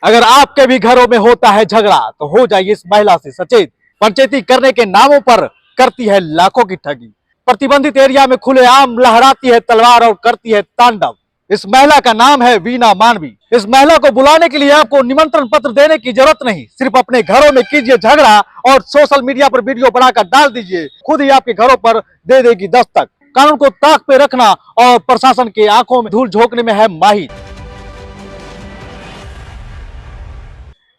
अगर आपके भी घरों में होता है झगड़ा तो हो जाइए इस महिला से सचेत। पंचायती करने के नामों पर करती है लाखों की ठगी। प्रतिबंधित एरिया में खुलेआम लहराती है तलवार और करती है तांडव। इस महिला का नाम है वीना मानवी। इस महिला को बुलाने के लिए आपको निमंत्रण पत्र देने की जरूरत नहीं, सिर्फ अपने घरों में कीजिए झगड़ा और सोशल मीडिया पर वीडियो बनाकर डाल दीजिए, खुद ही आपके घरों पर दे देगी दस्तक। कानून को ताक पे रखना और प्रशासन की आंखों में धूल झोंकने में है माहिर।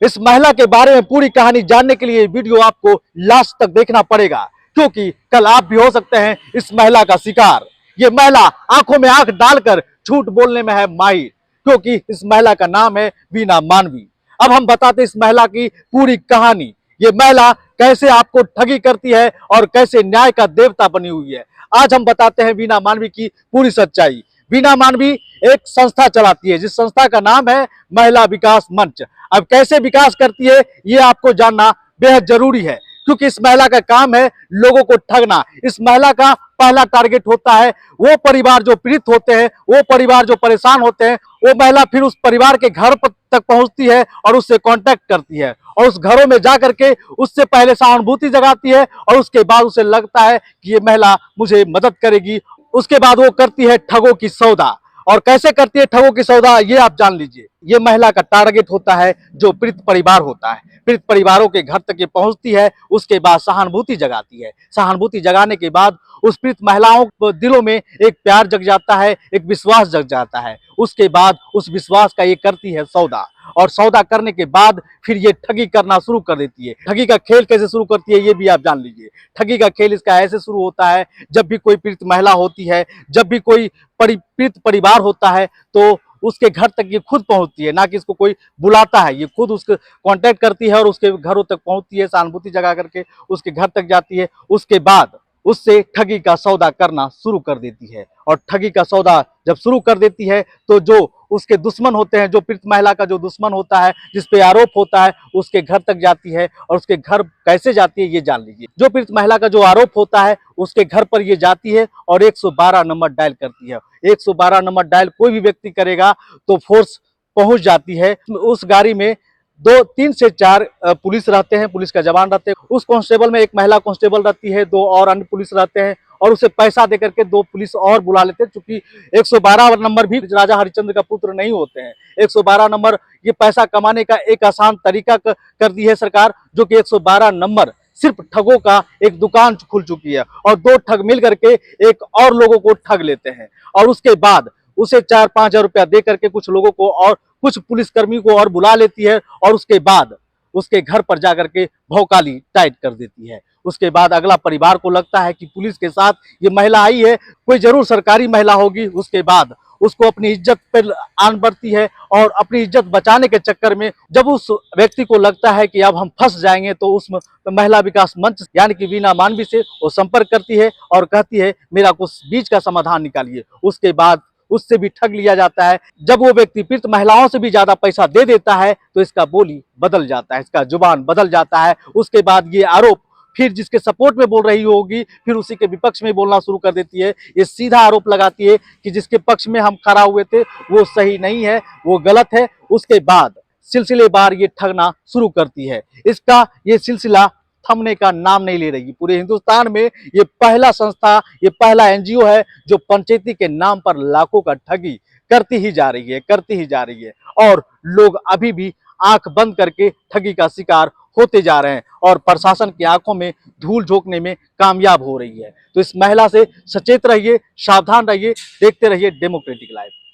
इस महिला के बारे में पूरी कहानी जानने के लिए वीडियो आपको लास्ट तक देखना पड़ेगा, क्योंकि कल आप भी हो सकते हैं इस महिला का शिकार। ये महिला आंखों में आंख डालकर झूठ बोलने में है माहिर, क्योंकि इस महिला का नाम है वीना मानवी। अब हम बताते इस महिला की पूरी कहानी। ये महिला कैसे आपको ठगी करती है और कैसे न्याय का देवता बनी हुई है। आज हम बताते हैं वीना मानवी की पूरी सच्चाई। वीना मानवी एक संस्था चलाती है, जिस संस्था का नाम है महिला विकास मंच। अब कैसे विकास करती है ये आपको जानना बेहद जरूरी है, क्योंकि इस महिला का काम है लोगों को ठगना। इस महिला का पहला टारगेट होता है वो परिवार जो पीड़ित होते हैं, वो परिवार जो परेशान होते हैं। वो महिला फिर उस परिवार के घर तक पहुंचती है और उससे कांटेक्ट करती है और उस घरों में जाकर के उससे पहले सहानुभूति जगाती है और उसके बाद उसे लगता है कि ये महिला मुझे मदद करेगी। उसके बाद वो करती है ठगों की सौदा। और कैसे करती है ठगों की सौदा ये आप जान लीजिए। ये महिला का टारगेट होता है जो पीड़ित परिवार होता है। पीड़ित परिवारों के घर तक ये पहुंचती है, उसके बाद सहानुभूति जगाती है। सहानुभूति जगाने के बाद उस पीड़ित महिलाओं के दिलों में एक प्यार जग जाता है, एक विश्वास जग जाता है। उसके बाद उस विश्वास का ये करती है सौदा, और सौदा करने के बाद फिर ये ठगी करना शुरू कर देती है। ठगी का खेल कैसे शुरू करती है ये भी आप जान लीजिए। ठगी का खेल इसका ऐसे शुरू होता है, जब भी कोई पीड़ित महिला होती है, जब भी कोई पीड़ित परिवार होता है, तो उसके घर तक ये खुद पहुंचती है, ना कि इसको कोई बुलाता है। ये खुद उसके कांटेक्ट करती है और उसके घरों तक पहुंचती है, सहानुभूति जगा करके उसके घर तक जाती है। उसके बाद उससे ठगी का सौदा करना शुरू कर देती है। और ठगी का सौदा जब शुरू कर देती है तो जो उसके दुश्मन होते हैं, जो पीड़ित महिला का जो दुश्मन होता है, जिस पे आरोप होता है, उसके घर तक जाती है। और उसके घर कैसे जाती है ये जान लीजिए। जो पीड़ित महिला का जो आरोप होता है उसके घर पर ये जाती है और 112 नंबर डायल करती है। 112 नंबर डायल कोई भी व्यक्ति करेगा तो फोर्स पहुंच जाती है। उस गाड़ी में 3 से 4 पुलिस रहते हैं, पुलिस का जवान रहते हैं। उस कांस्टेबल में एक महिला कांस्टेबल रहती है, 2 और अन्य पुलिस रहते हैं, और उसे पैसा देकर के 2 पुलिस और बुला लेते हैं। चूंकि 112 नंबर भी राजा हरिश्चंद्र का पुत्र नहीं होते हैं। 112 नंबर ये पैसा कमाने का एक आसान तरीका कर दी है सरकार, जो कि 112 नंबर सिर्फ ठगों का एक दुकान खुल चुकी है। और 2 ठग मिल करके एक और लोगों को ठग लेते हैं, और उसके बाद उसे 4-5 हजार रुपया दे करके कुछ लोगों को और कुछ पुलिसकर्मी को और बुला लेती है, और उसके बाद उसके घर पर जाकर के भौकाली टाइट कर देती है। उसके बाद अगला परिवार को लगता है कि पुलिस के साथ ये महिला आई है, कोई जरूर सरकारी महिला होगी। उसके बाद उसको अपनी इज्जत पर आन बढ़ती है, और अपनी इज्जत बचाने के चक्कर में जब उस व्यक्ति को लगता है कि अब हम फंस जाएंगे, तो उस महिला विकास मंच यानी कि वीना मानवी से वो संपर्क करती है और कहती है मेरा कुछ बीच का समाधान निकालिए। उसके बाद उससे भी ठग लिया जाता है। जब वो व्यक्ति पीड़ित महिलाओं से भी ज्यादा पैसा दे देता है तो इसका बोली बदल जाता है, इसका जुबान बदल जाता है। उसके बाद ये आरोप फिर जिसके सपोर्ट में बोल रही होगी फिर उसी के विपक्ष में बोलना शुरू कर देती है। ये सीधा आरोप लगाती है कि जिसके पक्ष में हम खड़ा हुए थे वो सही नहीं है, वो गलत है। उसके बाद सिलसिलेवार ये ठगना शुरू करती है। इसका ये सिलसिला थमने का नाम नहीं ले रही। पूरे हिंदुस्तान में ये पहला संस्था, ये पहला एनजीओ है जो पंचायती के नाम पर लाखों का ठगी करती ही जा रही है, करती ही जा रही है। और लोग अभी भी आंख बंद करके ठगी का शिकार होते जा रहे हैं और प्रशासन की आंखों में धूल झोंकने में कामयाब हो रही है। तो इस महिला से सचेत रहिए, सावधान रहिए, देखते रहिए डेमोक्रेटिक लाइव।